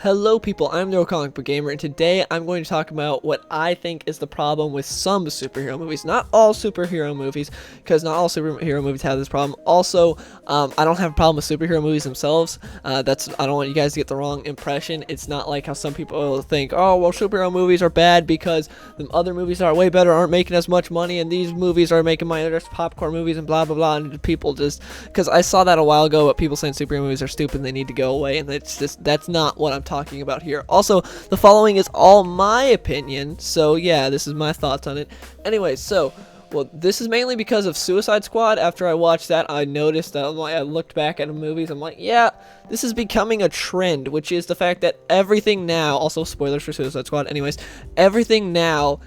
Hello people, I'm No Comic Book Gamer, and today I'm going to talk about what I think is the problem with some superhero movies. Not all superhero movies, because not all superhero movies have this problem. Also, I don't have a problem with superhero movies themselves. I don't want you guys to get the wrong impression. It's not like how some people think, oh, well, superhero movies are bad because the other movies that are way better aren't making as much money, and these movies are making money, they're just popcorn movies and blah, blah, blah, and people just, because I saw that a while ago, but people saying superhero movies are stupid and they need to go away, and that's not what I'm talking about here. Also, the following is all my opinion, so yeah, this is my thoughts on it. Anyway, well, this is mainly because of Suicide Squad. After I watched that, I noticed that I looked back at the movies. I'm like, yeah, this is becoming a trend, which is the fact that everything now, also spoilers for Suicide Squad, anyways, everything now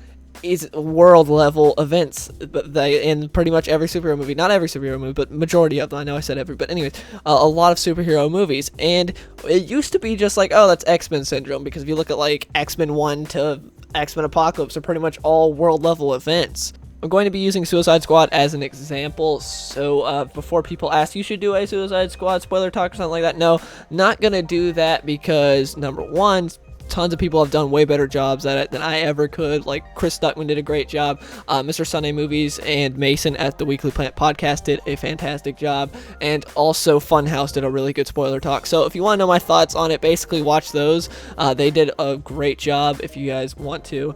is world level events, but in pretty much every superhero movie, not every superhero movie, but majority of them. I know I said every, but anyways, a lot of superhero movies. And it used to be just like, oh, that's X-Men syndrome, because if you look at like X-Men 1 to X-Men Apocalypse, they're pretty much all world level events. I'm going to be using Suicide Squad as an example, so before people ask, you should do a Suicide Squad spoiler talk or something like that, no, not gonna do that, because number one, tons of people have done way better jobs at it than I ever could. Like Chris Stuckman did a great job, Mr. Sunday Movies and Mason at the Weekly Planet podcast did a fantastic job, and also Funhouse did a really good spoiler talk. So if you want to know my thoughts on it, basically watch those. They did a great job. If you guys want to,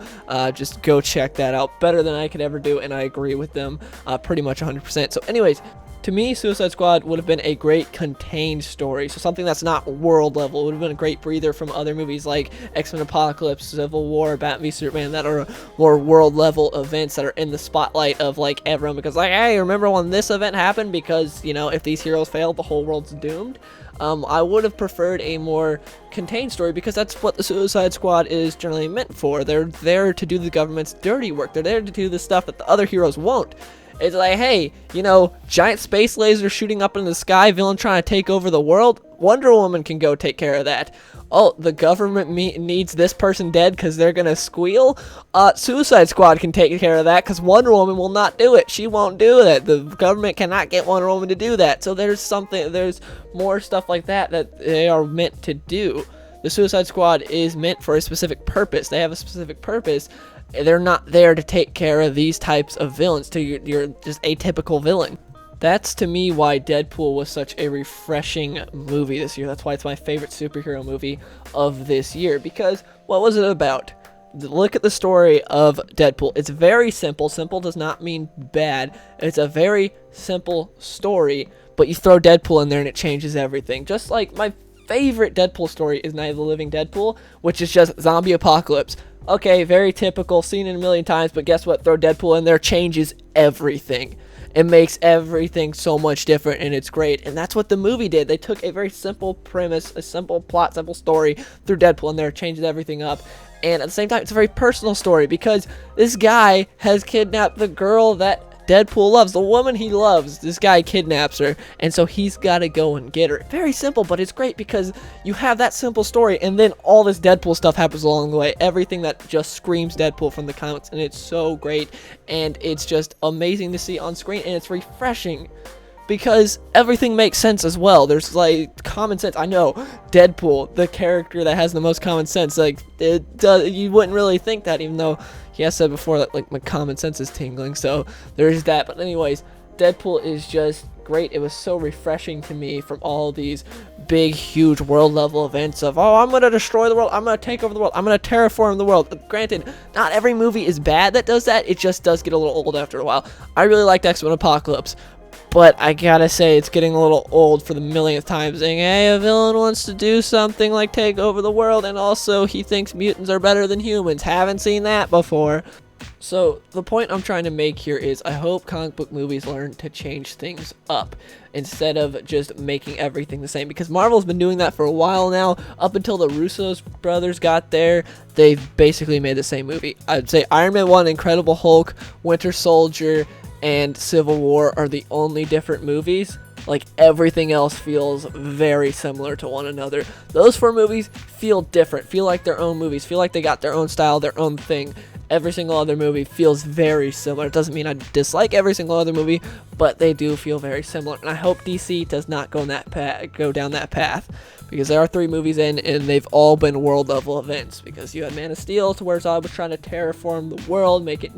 just go check that out. Better than I could ever do, and I agree with them pretty much 100%. So anyways, to me, Suicide Squad would have been a great contained story, so something that's not world level. It would have been a great breather from other movies like X-Men Apocalypse, Civil War, Batman v Superman, that are more world level events that are in the spotlight of like everyone, because like, hey, remember when this event happened? Because, you know, if these heroes fail, the whole world's doomed. I would have preferred a more contained story, because that's what the Suicide Squad is generally meant for. They're there to do the government's dirty work. They're there to do the stuff that the other heroes won't. It's like, hey, you know, giant space laser shooting up in the sky, villain trying to take over the world. Wonder Woman can go take care of that. Oh, the government needs this person dead because they're gonna squeal. Suicide Squad can take care of that because Wonder Woman will not do it. She won't do that. The government cannot get Wonder Woman to do that. So there's more stuff like that they are meant to do. The Suicide Squad is meant for a specific purpose. They have a specific purpose. They're not there to take care of these types of villains, to you're just atypical villain. That's, to me, why Deadpool was such a refreshing movie this year. That's why it's my favorite superhero movie of this year, because what was it about? Look at the story of Deadpool. It's very simple. Simple does not mean bad. It's a very simple story, but you throw Deadpool in there and it changes everything. Just like my favorite Deadpool story is Night of the Living Deadpool, which is just zombie apocalypse. Okay, very typical, seen it a million times, but guess what? Throw Deadpool in there, changes everything. It makes everything so much different, and it's great. And that's what the movie did. They took a very simple premise, a simple plot, simple story, threw Deadpool in there, changes everything up. And at the same time, it's a very personal story, because this guy has kidnapped the girl that Deadpool loves, the woman he loves. This guy kidnaps her, and so he's got to go and get her. Very simple, but it's great because you have that simple story, and then all this Deadpool stuff happens along the way. Everything that just screams Deadpool from the comics, and it's so great, and it's just amazing to see on screen, and it's refreshing, because everything makes sense as well. There's like common sense. I know Deadpool, the character that has the most common sense, like you wouldn't really think that, even though he has said before that like my common sense is tingling. So there's that. But anyways, Deadpool is just great. It was so refreshing to me from all these big, huge world level events of, oh, I'm gonna destroy the world, I'm gonna take over the world, I'm gonna terraform the world. Granted, not every movie is bad that does that. It just does get a little old after a while. I really liked X-Men Apocalypse, but I gotta say, it's getting a little old for the millionth time, saying, hey, a villain wants to do something like take over the world, and also he thinks mutants are better than humans. Haven't seen that before. So the point I'm trying to make here is, I hope comic book movies learn to change things up instead of just making everything the same, because Marvel's been doing that for a while now. Up until the Russo's brothers got there, they've basically made the same movie. I'd say Iron Man 1, Incredible Hulk, Winter Soldier, and Civil War are the only different movies. Like, everything else feels very similar to one another. Those four movies feel different, feel like their own movies, feel like they got their own style, their own thing. Every single other movie feels very similar. It doesn't mean I dislike every single other movie, but they do feel very similar. And I hope DC does not go down that path. because there are 3 movies in, and they've all been world level events. Because you had Man of Steel, to where Zod was trying to terraform the world, make it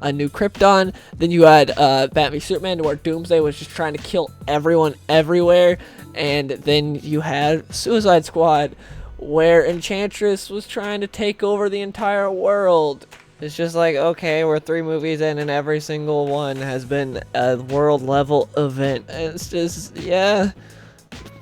a new Krypton. Then you had Batman v Superman, to where Doomsday was just trying to kill everyone everywhere. And then you had Suicide Squad, where Enchantress was trying to take over the entire world. It's just like, okay, we're 3 movies in, and every single one has been a world level event. And it's just, yeah,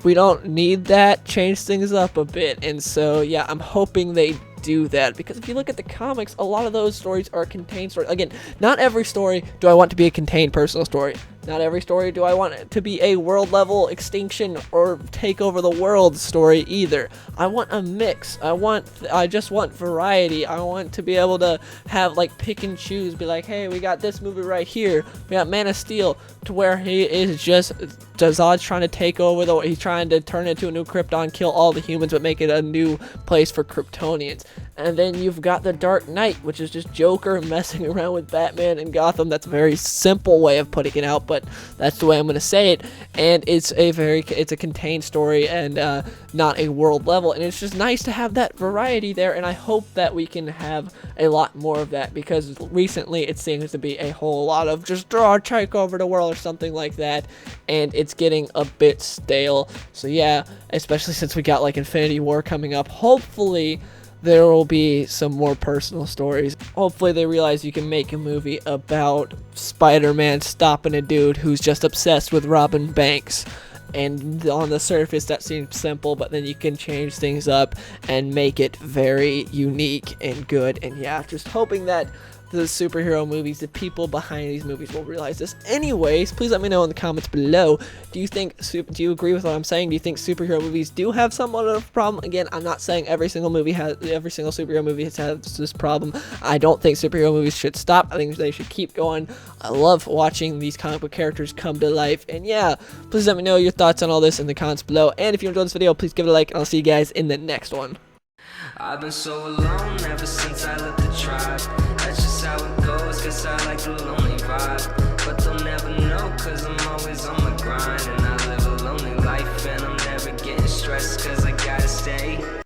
we don't need that. Change things up a bit. And so, yeah, I'm hoping they do that, because if you look at the comics, a lot of those stories are contained stories. Again, not every story do I want to be a contained personal story. Not every story do I want it to be a world level extinction or take over the world story either. I want a mix. I just want variety. I want to be able to have, like, pick and choose, be like, hey, we got this movie right here. We got Man of Steel, to where he is just Zod's trying to take over he's trying to turn it into a new Krypton, kill all the humans, but make it a new place for Kryptonians. And then you've got The Dark Knight, which is just Joker messing around with Batman and Gotham. That's a very simple way of putting it out, but that's the way I'm going to say it. And it's a contained story, and not a world level. And it's just nice to have that variety there, and I hope that we can have a lot more of that, because recently it seems to be a whole lot of just take over the world or something like that, and it's getting a bit stale. So yeah, especially since we got like Infinity War coming up, hopefully there will be some more personal stories. Hopefully they realize you can make a movie about Spider-Man stopping a dude who's just obsessed with robbing banks. And on the surface that seems simple, but then you can change things up and make it very unique and good. And yeah, just hoping that the superhero movies, the people behind these movies, will realize this. Anyways, please let me know in the comments below. Do you agree with what I'm saying? Do you think superhero movies do have somewhat of a problem? Again, I'm not saying every single superhero movie has this problem. I don't think superhero movies should stop. I think they should keep going. I love watching these comic book characters come to life. And yeah, please let me know your thoughts on all this in the comments below. And if you enjoyed this video, please give it a like, and I'll see you guys in the next one. I've been so alone ever since I left the tribe. That's just how it goes, 'cause I like the lonely vibe.